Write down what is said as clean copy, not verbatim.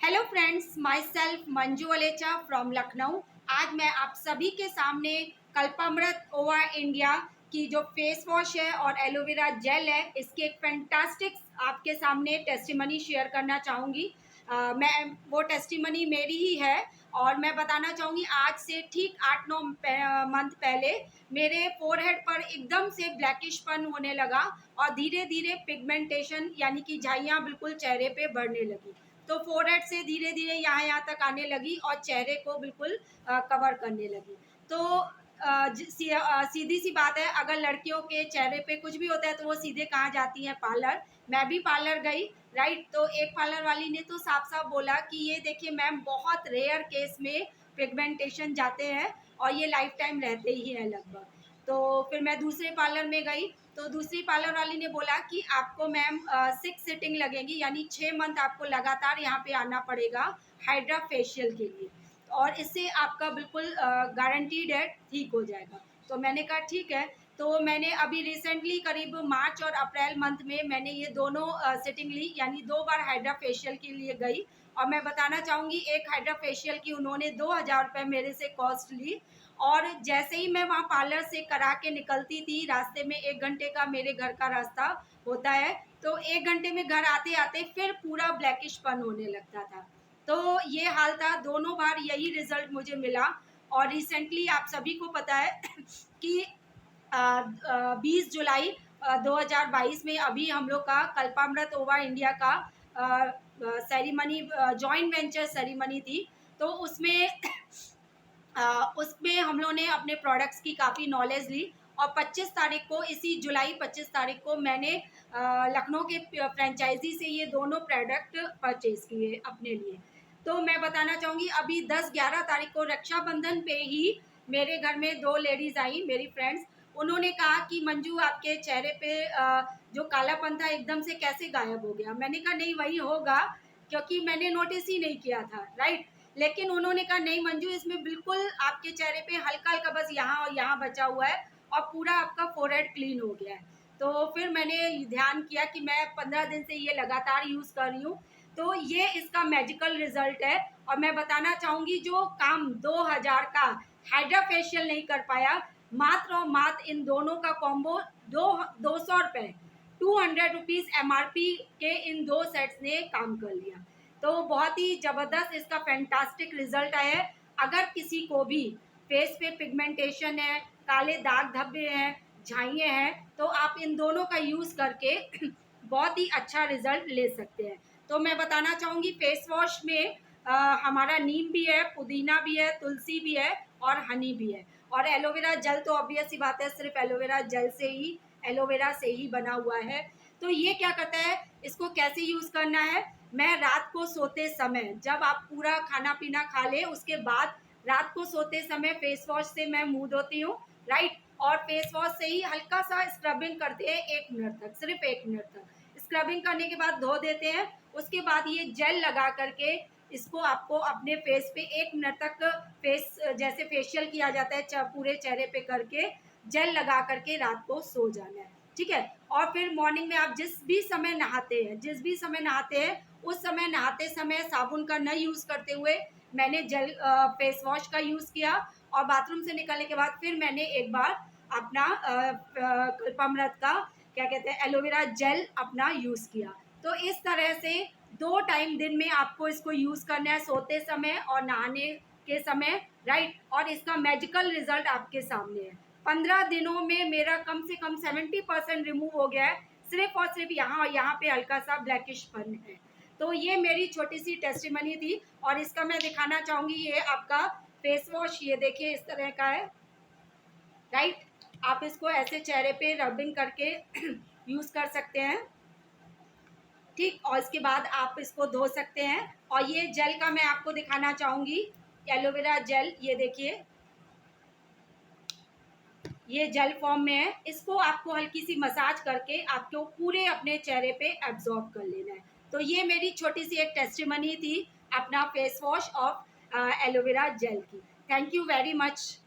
Hello friends, myself Manju Valecha from Lucknow. आज मैं आप सभी के सामने कल्पामृत ओवा इंडिया की जो फेस वॉश है और एलोवेरा जेल है, इसकी एक फैंटास्टिक आपके सामने टेस्टिमनी शेयर करना चाहूँगी। मैं वो टेस्टिमनी मेरी ही है और मैं बताना चाहूँगी आज से ठीक 8-9 मंथ पहले मेरे फोरहेड पर एकदम से ब्लैकिशपन होने लगा और धीरे धीरे पिगमेंटेशन यानी कि झाइयाँ बिल्कुल चेहरे पे बढ़ने लगी। तो फोरहेड से धीरे धीरे यहाँ तक आने लगी और चेहरे को बिल्कुल कवर करने लगी। तो सीधी सी बात है, अगर लड़कियों के चेहरे पे कुछ भी होता है तो वो सीधे कहाँ जाती हैं? पार्लर। मैं भी पार्लर गई, राइट। तो एक पार्लर वाली ने तो साफ साफ बोला कि ये देखिए मैम, बहुत रेयर केस में पिगमेंटेशन जाते हैं और ये लाइफ टाइम रहते ही हैं लगभग। तो फिर मैं दूसरे पार्लर में गई तो दूसरी पार्लर वाली ने बोला कि आपको मैम 6 सिटिंग लगेगी, यानी 6 मंथ आपको लगातार यहाँ पे आना पड़ेगा हाइड्रा फेशियल के लिए, और इससे आपका बिल्कुल गारंटीड है ठीक हो जाएगा। तो मैंने कहा ठीक है। तो मैंने अभी रिसेंटली करीब मार्च और अप्रैल मंथ में मैंने ये दोनों सिटिंग ली, यानी 2 बार हाइड्रा फेशियल के लिए गई। और मैं बताना चाहूँगी, एक हाइड्रा फेशियल की उन्होंने 2000 रुपये मेरे से कॉस्ट ली। और जैसे ही मैं वहाँ पार्लर से करा के निकलती थी, रास्ते में 1 घंटे का मेरे घर का रास्ता होता है, तो 1 घंटे में घर आते आते फिर पूरा ब्लैकिशपन होने लगता था। तो ये हाल था, दोनों बार यही रिजल्ट मुझे मिला। और रिसेंटली आप सभी को पता है कि 20 जुलाई 2022 में अभी हम लोग का कल्पामृत ओवा इंडिया का सेरेमनी, जॉइंट वेंचर सेरेमनी थी। तो उसमें हम लोगों ने अपने प्रोडक्ट्स की काफ़ी नॉलेज ली। और 25 तारीख को, इसी जुलाई 25 तारीख को मैंने लखनऊ के फ्रेंचाइजी से ये दोनों प्रोडक्ट परचेज किए अपने लिए। तो मैं बताना चाहूँगी, अभी 10-11 तारीख को रक्षाबंधन पे ही मेरे घर में 2 लेडीज़ आई, मेरी फ्रेंड्स। उन्होंने कहा कि मंजू, आपके चेहरे पे जो कालापन था एकदम से कैसे गायब हो गया? मैंने कहा नहीं, वही होगा, क्योंकि मैंने नोटिस ही नहीं किया था, राइट। लेकिन उन्होंने कहा नहीं मंजू, इसमें बिल्कुल आपके चेहरे पे हल्का हल्का बस यहाँ और यहाँ बचा हुआ है और पूरा आपका फोरहेड क्लीन हो गया है। तो फिर मैंने ध्यान किया कि मैं 15 दिन से ये लगातार यूज़ कर रही हूँ, तो ये इसका मैजिकल रिजल्ट है। और मैं बताना चाहूँगी, जो काम 2000 का हाइड्रा फेशियल नहीं कर पाया, मात्र और मात्र इन दोनों का कॉम्बो 200 रुपये, 200 रुपीज़ MRP के इन 2 सेट्स ने काम कर लिया। तो बहुत ही ज़बरदस्त इसका फैंटास्टिक रिजल्ट आया है। अगर किसी को भी फेस पे पिगमेंटेशन है, काले दाग धब्बे हैं, झाइयाँ हैं, तो आप इन दोनों का यूज़ करके बहुत ही अच्छा रिजल्ट ले सकते हैं। तो मैं बताना चाहूँगी, फेस वॉश में हमारा नीम भी है, पुदीना भी है, तुलसी भी है और हनी भी है। और एलोवेरा जेल तो ऑब्वियस सी बात है, सिर्फ एलोवेरा जेल से ही, एलोवेरा से ही बना हुआ है। तो ये क्या करता है, इसको कैसे यूज़ करना है? मैं रात को सोते समय, जब आप पूरा खाना पीना खा ले, उसके बाद रात को सोते समय फेस वॉश से मैं मुंह धोती हूँ, राइट। और फेस वॉश से ही हल्का सा स्क्रबिंग करते हैं 1 मिनट तक, सिर्फ 1 मिनट तक स्क्रबिंग करने के बाद धो देते हैं। उसके बाद ये जेल लगा करके इसको आपको अपने फेस पे 1 मिनट तक, फेस जैसे फेशियल किया जाता है पूरे चेहरे पे करके, जेल लगा करके रात को सो जाना है, ठीक है। और फिर मॉर्निंग में आप जिस भी समय नहाते हैं, उस समय नहाते समय साबुन का न यूज़ करते हुए मैंने जेल फेस वॉश का यूज़ किया। और बाथरूम से निकलने के बाद फिर मैंने एक बार अपना कल्पामृत का, क्या कहते हैं, एलोवेरा जेल अपना यूज़ किया। तो इस तरह से 2 टाइम दिन में आपको इसको यूज़ करना है, सोते समय और नहाने के समय, राइट। और इसका मैजिकल रिजल्ट आपके सामने है। 15 दिनों में मेरा कम से कम 70% रिमूव हो गया है, सिर्फ और सिर्फ यहाँ पे हल्का सा ब्लैकिशपन है। तो ये मेरी छोटी सी टेस्टिमनी थी और इसका मैं दिखाना चाहूँगी, ये आपका फेस वॉश, ये देखिए इस तरह का है, राइट। आप इसको ऐसे चेहरे पे रबिंग करके यूज़ कर सकते हैं, ठीक। और इसके बाद आप इसको धो सकते हैं। और ये जेल का मैं आपको दिखाना चाहूँगी, एलोवेरा जेल, ये देखिए ये जेल फॉर्म में है। इसको आपको हल्की सी मसाज करके आपको पूरे अपने चेहरे पे एब्जॉर्ब कर लेना है। तो ये मेरी छोटी सी एक टेस्टिमनी थी अपना face wash of aloe vera gel की। Thank you very much.